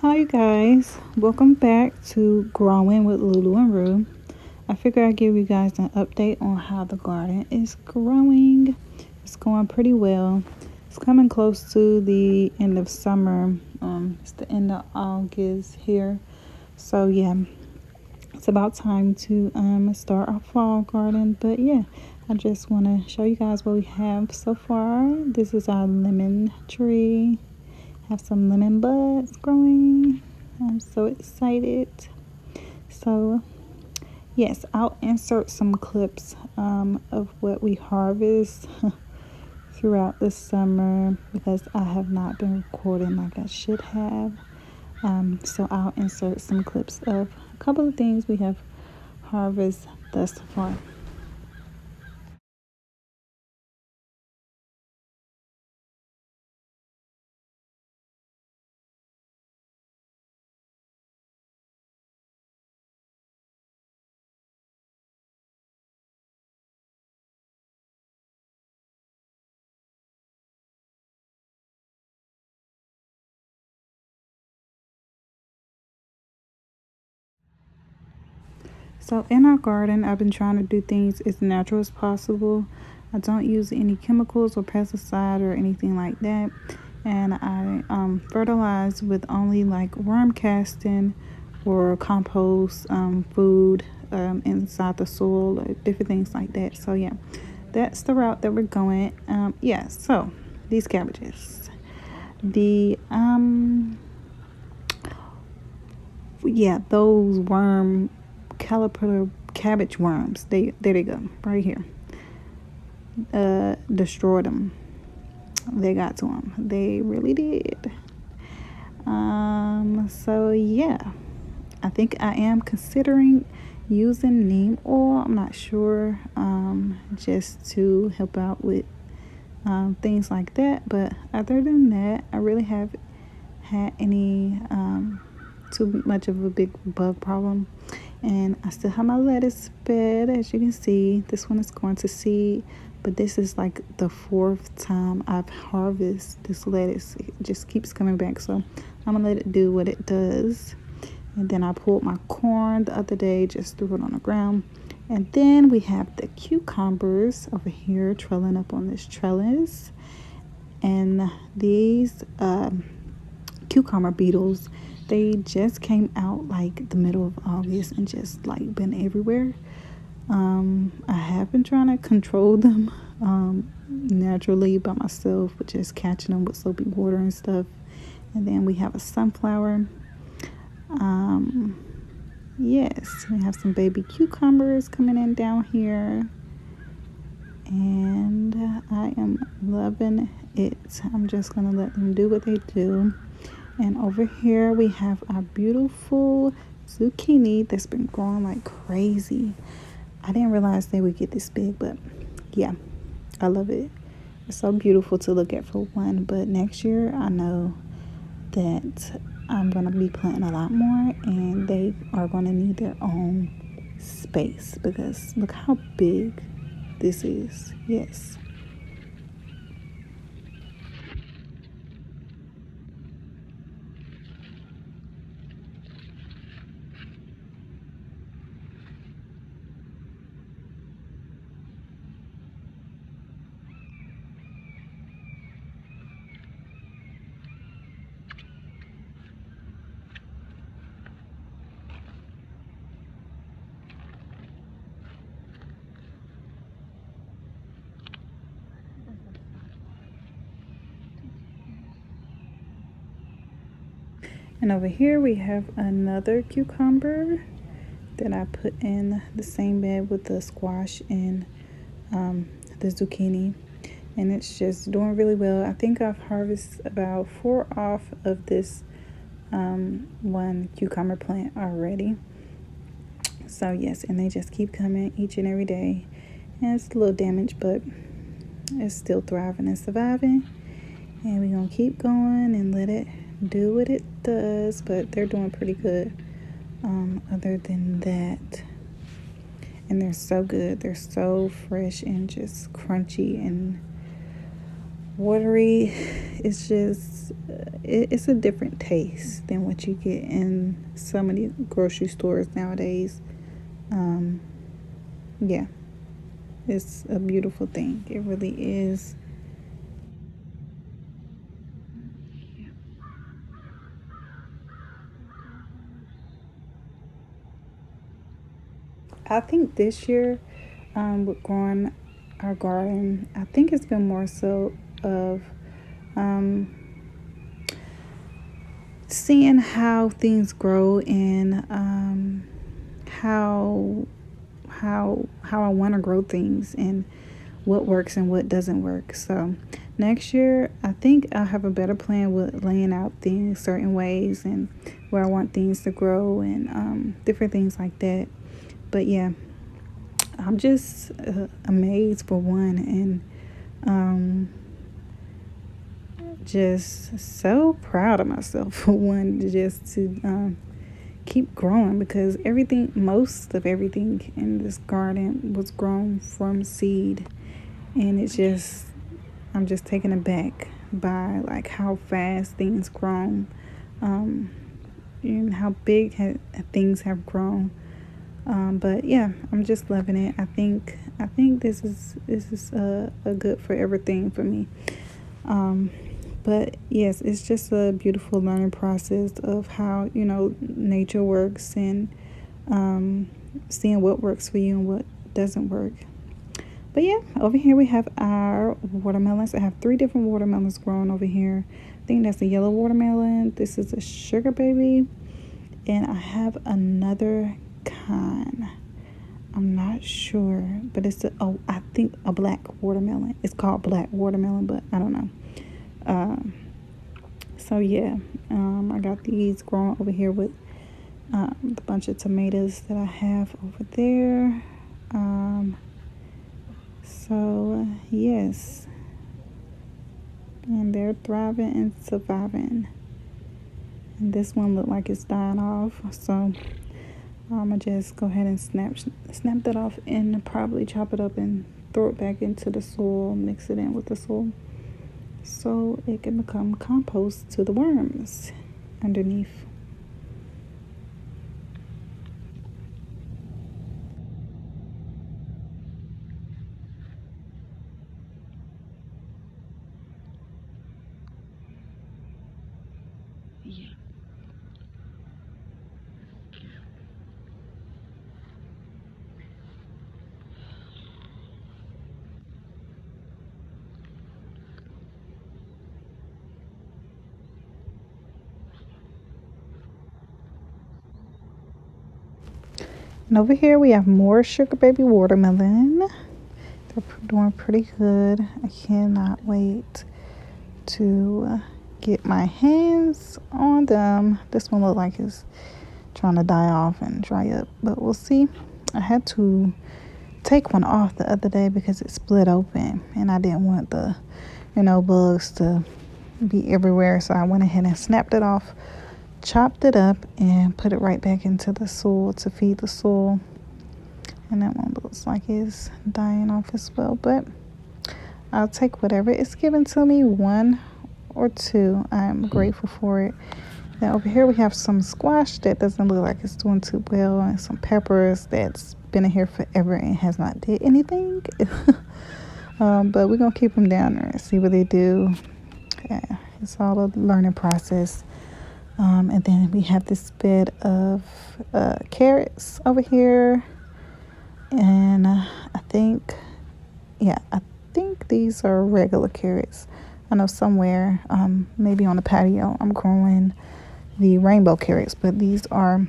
Hi, you guys. Welcome back to Growing with Lulu and Rue. I figure I'd give you guys an update on how the garden is growing. It's going pretty well. It's coming close to the end of summer. It's the end of August here. So, yeah, it's about time to start our fall garden. But, yeah, I just want to show you guys what we have so far. This is our lemon tree. Have some lemon buds growing. I'm so excited. So, yes, I'll insert some clips of what we harvest throughout the summer because I have not been recording like I should have. So, I'll insert some clips of a couple of things we have harvested thus far. So, in our garden, I've been trying to do things as natural as possible. I don't use any chemicals or pesticide or anything like that. And I fertilize with only like worm casting or compost food inside the soil, or different things like that. So, yeah, that's the route that we're going. Yeah, so these cabbages. The yeah, those caterpillar cabbage worms. There they go, right here. Destroyed them. They got to them. They really did. So yeah, I think I am considering using neem oil. I'm not sure. Just to help out with things like that. But other than that, I really haven't had any too much of a big bug problem. And I still have my lettuce bed, as you can see. This one is going to seed, but this is like the fourth time I've harvested this lettuce. It just keeps coming back, so I'm gonna let it do what it does. And then I pulled my corn the other day, just threw it on the ground. And then we have the cucumbers over here trailing up on this trellis. And these cucumber beetles, they just came out like the middle of August and just like been everywhere. I have been trying to control them naturally by myself, with just catching them with soapy water and stuff. And then we have a sunflower. Yes, we have some baby cucumbers coming in down here, and I am loving it. I'm just gonna let them do what they do. And over here we have our beautiful zucchini that's been growing like crazy. I didn't realize they would get this big, but yeah, I love it. It's so beautiful to look at for one, but next year I know that I'm going to be planting a lot more, and they are going to need their own space because look how big this is. Yes. And over here we have another cucumber that I put in the same bed with the squash and the zucchini. And it's just doing really well. I think I've harvested about 4 off of this one cucumber plant already. So yes, and they just keep coming each and every day. And it's a little damaged, but it's still thriving and surviving. And we're gonna keep going and let it do what it does. But they're doing pretty good. Other than that, and they're so good. They're so fresh and just crunchy and watery. It's just it's a different taste than what you get in so many grocery stores nowadays. um yeah, it's a beautiful thing, it really is. I think this year, with growing our garden, I think it's been more so of um seeing how things grow, and how how I want to grow things, and what works and what doesn't work. So next year, I think I'll have a better plan with laying out things certain ways, and where I want things to grow, and different things like that. But yeah, I'm just amazed for one, and um, just so proud of myself for one, just to keep growing, because most of everything in this garden was grown from seed, and it's just, I'm just taken aback by like how fast things grown, um, and how big things have grown. But yeah, I'm just loving it. I think this is a good forever thing for me. Um, but yes, it's just a beautiful learning process of how nature works, and um, seeing what works for you and what doesn't work. But yeah, over here we have our watermelons. I have three different watermelons growing over here. I think that's a yellow watermelon. This is a sugar baby, and I have another kind. I'm not sure, but I think a black watermelon. It's called black watermelon, but I don't know. Um, so yeah, I got these growing over here with the bunch of tomatoes that I have over there. So yes, and they're thriving and surviving. And this one looked like it's dying off, so I'm gonna just go ahead and snap that off, and probably chop it up and throw it back into the soil, mix it in with the soil, so it can become compost to the worms underneath. And over here we have more sugar baby watermelon. They're doing pretty good. I cannot wait to get my hands on them. This one look like it's trying to die off and dry up, but we'll see. I had to take one off the other day because it split open, and I didn't want the bugs to be everywhere, so I went ahead and snapped it off, chopped it up, and put it right back into the soil to feed the soil. And that one looks like it's dying off as well, but I'll take whatever is given to me, one or two. I'm grateful for it. Now over here we have some squash that doesn't look like it's doing too well, and some peppers that's been in here forever and has not did anything. But we're gonna keep them down there and see what they do. Yeah, it's all a learning process. And then we have this bed of carrots over here, and I think these are regular carrots. I know somewhere, maybe on the patio, I'm growing the rainbow carrots, but these are,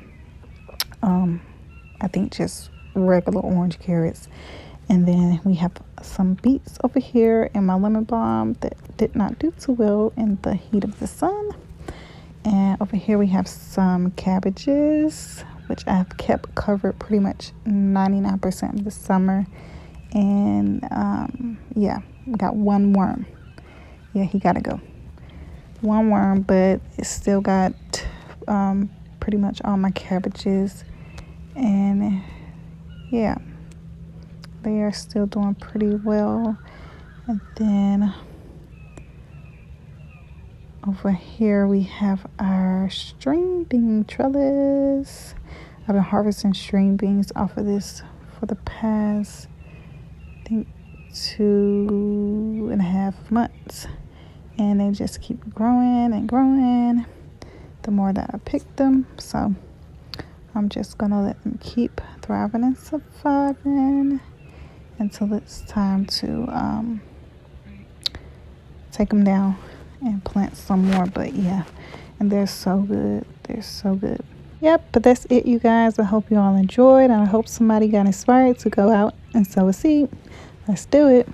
I think, just regular orange carrots. And then we have some beets over here, and my lemon balm that did not do too well in the heat of the sun. And over here we have some cabbages, which I've kept covered pretty much 99% of the summer. And yeah, we got one worm. Yeah, he gotta go. One worm, but it's still got pretty much all my cabbages. And yeah, they are still doing pretty well. And then Over here we have our string bean trellis. I've been harvesting string beans off of this for the past, I think, 2.5 months. And they just keep growing and growing the more that I pick them. So I'm just gonna let them keep thriving and surviving until it's time to take them down and plant some more. But yeah, and they're so good. They're so good. Yep, but that's it, you guys. I hope you all enjoyed, and I hope somebody got inspired to go out and sow a seed. Let's do it.